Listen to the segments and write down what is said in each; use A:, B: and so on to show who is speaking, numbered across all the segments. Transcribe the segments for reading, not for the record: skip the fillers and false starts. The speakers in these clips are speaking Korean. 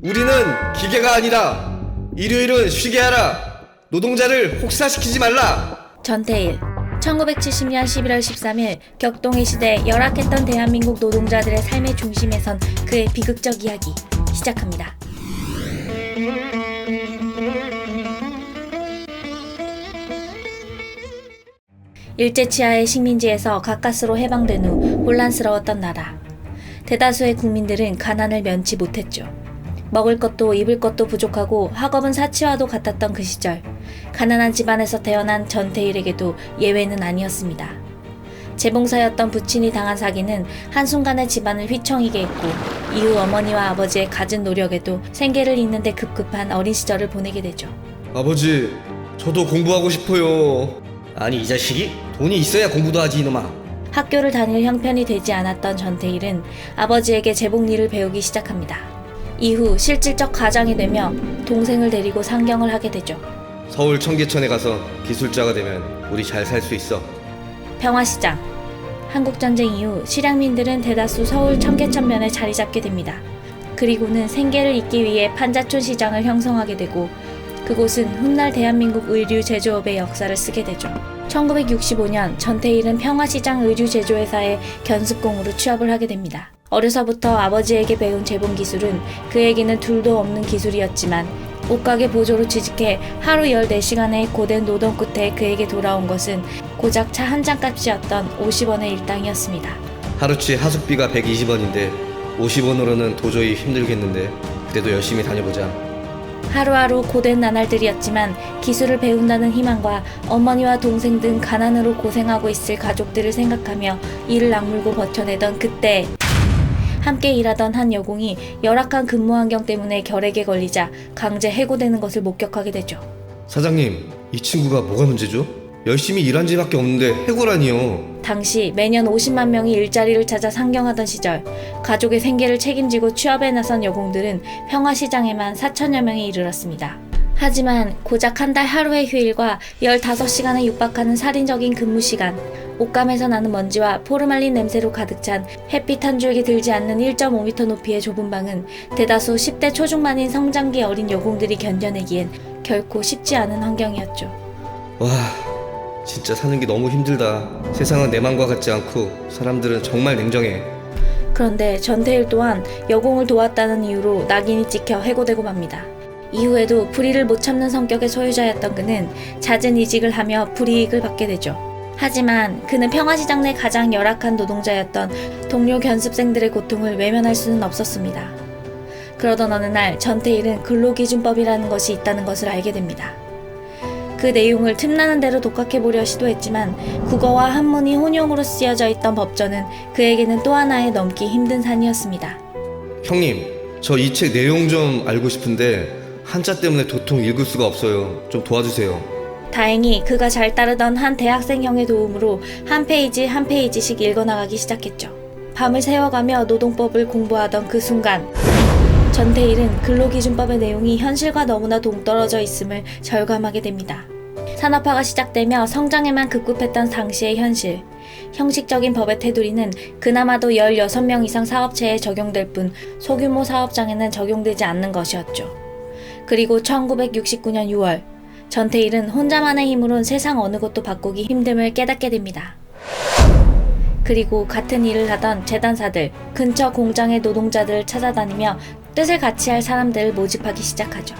A: 우리는 기계가 아니다. 일요일은 쉬게 하라. 노동자를 혹사시키지 말라.
B: 전태일 1970년 11월 13일 격동의 시대 열악했던 대한민국 노동자들의 삶의 중심에 선 그의 비극적 이야기 시작합니다. 일제치하의 식민지에서 가까스로 해방된 후 혼란스러웠던 나라. 대다수의 국민들은 가난을 면치 못했죠. 먹을 것도 입을 것도 부족하고 학업은 사치와도 같았던 그 시절, 가난한 집안에서 태어난 전태일에게도 예외는 아니었습니다. 재봉사였던 부친이 당한 사기는 한순간에 집안을 휘청이게 했고, 이후 어머니와 아버지의 갖은 노력에도 생계를 잇는데 급급한 어린 시절을 보내게 되죠.
A: 아버지, 저도 공부하고 싶어요.
C: 아니 이 자식이? 돈이 있어야 공부도 하지 이놈아.
B: 학교를 다닐 형편이 되지 않았던 전태일은 아버지에게 제복 일을 배우기 시작합니다. 이후 실질적 가장이 되며 동생을 데리고 상경을 하게 되죠.
A: 서울 청계천에 가서 기술자가 되면 우리 잘 살 수 있어.
B: 평화시장. 한국전쟁 이후 실향민들은 대다수 서울 청계천면에 자리 잡게 됩니다. 그리고는 생계를 잇기 위해 판자촌 시장을 형성하게 되고, 그곳은 훗날 대한민국 의류 제조업의 역사를 쓰게 되죠. 1965년 전태일은 평화시장 의류제조회사의 견습공으로 취업을 하게 됩니다. 어려서부터 아버지에게 배운 재봉 기술은 그에게는 둘도 없는 기술이었지만, 옷가게 보조로 취직해 하루 14시간의 고된 노동 끝에 그에게 돌아온 것은 고작 차 한 잔 값이었던 50원의 일당이었습니다.
A: 하루치 하숙비가 120원인데 50원으로는 도저히 힘들겠는데 그래도 열심히 다녀보자.
B: 하루하루 고된 나날들이었지만 기술을 배운다는 희망과 어머니와 동생 등 가난으로 고생하고 있을 가족들을 생각하며 이를 악물고 버텨내던 그때, 함께 일하던 한 여공이 열악한 근무 환경 때문에 결핵에 걸리자 강제 해고되는 것을 목격하게 되죠.
A: 사장님, 이 친구가 뭐가 문제죠? 열심히 일한 지밖에 없는데 해고라니요.
B: 당시 매년 50만 명이 일자리를 찾아 상경하던 시절, 가족의 생계를 책임지고 취업에 나선 여공들은 평화시장에만 4천여 명에 이르렀습니다. 하지만 고작 한 달 하루의 휴일과 15시간에 육박하는 살인적인 근무시간, 옷감에서 나는 먼지와 포르말린 냄새로 가득 찬 햇빛 한 줄기 들지 않는 1.5m 높이의 좁은 방은 대다수 10대 초중반인 성장기 어린 여공들이 견뎌내기엔 결코 쉽지 않은 환경이었죠.
A: 와, 진짜 사는 게 너무 힘들다. 세상은 내 맘과 같지 않고 사람들은 정말 냉정해.
B: 그런데 전태일 또한 여공을 도왔다는 이유로 낙인이 찍혀 해고되고 맙니다. 이후에도 불의를 못 참는 성격의 소유자였던 그는 잦은 이직을 하며 불이익을 받게 되죠. 하지만 그는 평화시장 내 가장 열악한 노동자였던 동료 견습생들의 고통을 외면할 수는 없었습니다. 그러던 어느 날 전태일은 근로기준법이라는 것이 있다는 것을 알게 됩니다. 그 내용을 틈나는 대로 독학해보려 시도했지만 국어와 한문이 혼용으로 쓰여져 있던 법전은 그에게는 또 하나의 넘기 힘든 산이었습니다.
A: 형님, 저 이 책 내용 좀 알고 싶은데 한자 때문에 도통 읽을 수가 없어요. 좀 도와주세요.
B: 다행히 그가 잘 따르던 한 대학생형의 도움으로 한 페이지 한 페이지씩 읽어나가기 시작했죠. 밤을 새워가며 노동법을 공부하던 그 순간, 전태일은 근로기준법의 내용이 현실과 너무나 동떨어져 있음을 절감하게 됩니다. 산업화가 시작되며 성장에만 급급했던 당시의 현실, 형식적인 법의 테두리는 그나마도 16명 이상 사업체에 적용될 뿐 소규모 사업장에는 적용되지 않는 것이었죠. 그리고 1969년 6월, 전태일은 혼자만의 힘으론 세상 어느 것도 바꾸기 힘듦을 깨닫게 됩니다. 그리고 같은 일을 하던 재단사들, 근처 공장의 노동자들을 찾아다니며 뜻을 같이 할 사람들을 모집하기 시작하죠.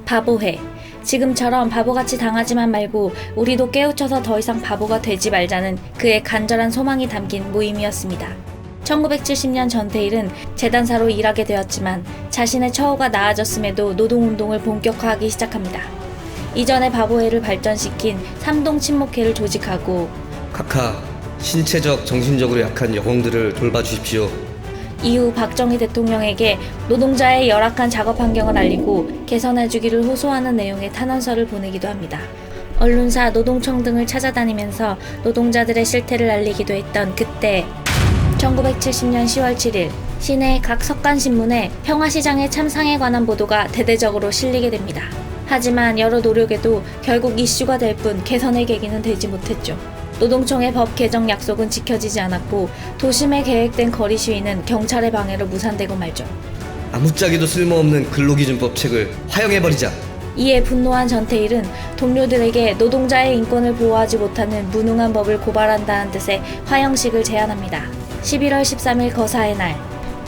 B: 바보회. 지금처럼 바보같이 당하지만 말고 우리도 깨우쳐서 더 이상 바보가 되지 말자는 그의 간절한 소망이 담긴 모임이었습니다. 1970년 전태일은 재단사로 일하게 되었지만 자신의 처우가 나아졌음에도 노동운동을 본격화하기 시작합니다. 이전의 바보회를 발전시킨 삼동친목회를 조직하고,
A: 카카, 신체적, 정신적으로 약한 여공들을 돌봐주십시오.
B: 이후 박정희 대통령에게 노동자의 열악한 작업 환경을 알리고 개선해주기를 호소하는 내용의 탄원서를 보내기도 합니다. 언론사, 노동청 등을 찾아다니면서 노동자들의 실태를 알리기도 했던 그때, 1970년 10월 7일 시내 각 석간신문에 평화시장의 참상에 관한 보도가 대대적으로 실리게 됩니다. 하지만 여러 노력에도 결국 이슈가 될 뿐 개선의 계기는 되지 못했죠. 노동청의 법 개정 약속은 지켜지지 않았고 도심에 계획된 거리 시위는 경찰의 방해로 무산되고 말죠.
A: 아무짝에도 쓸모없는 근로기준법 책을 화형해버리자.
B: 이에 분노한 전태일은 동료들에게 노동자의 인권을 보호하지 못하는 무능한 법을 고발한다는 뜻의 화형식을 제안합니다. 11월 13일 거사의 날,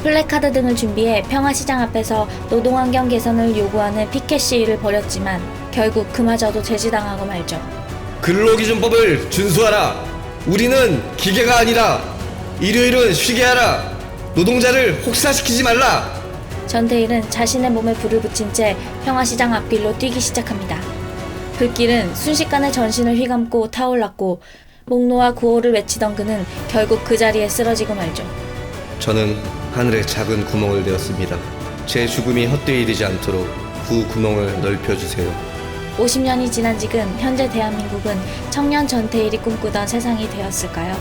B: 플래카드 등을 준비해 평화시장 앞에서 노동환경 개선을 요구하는 피켓 시위를 벌였지만 결국 그마저도 제지당하고 말죠.
A: 근로기준법을 준수하라. 우리는 기계가 아니라. 일요일은 쉬게 하라. 노동자를 혹사시키지 말라.
B: 전태일은 자신의 몸에 불을 붙인 채 평화시장 앞길로 뛰기 시작합니다. 불길은 순식간에 전신을 휘감고 타올랐고 목 놓아 구호를 외치던 그는 결국 그 자리에 쓰러지고 말죠.
A: 저는 하늘에 작은 구멍을 내었습니다. 제 죽음이 헛되이 되지 않도록 그 구멍을 넓혀주세요.
B: 50년이 지난 지금 현재 대한민국은 청년 전태일이 꿈꾸던 세상이 되었을까요?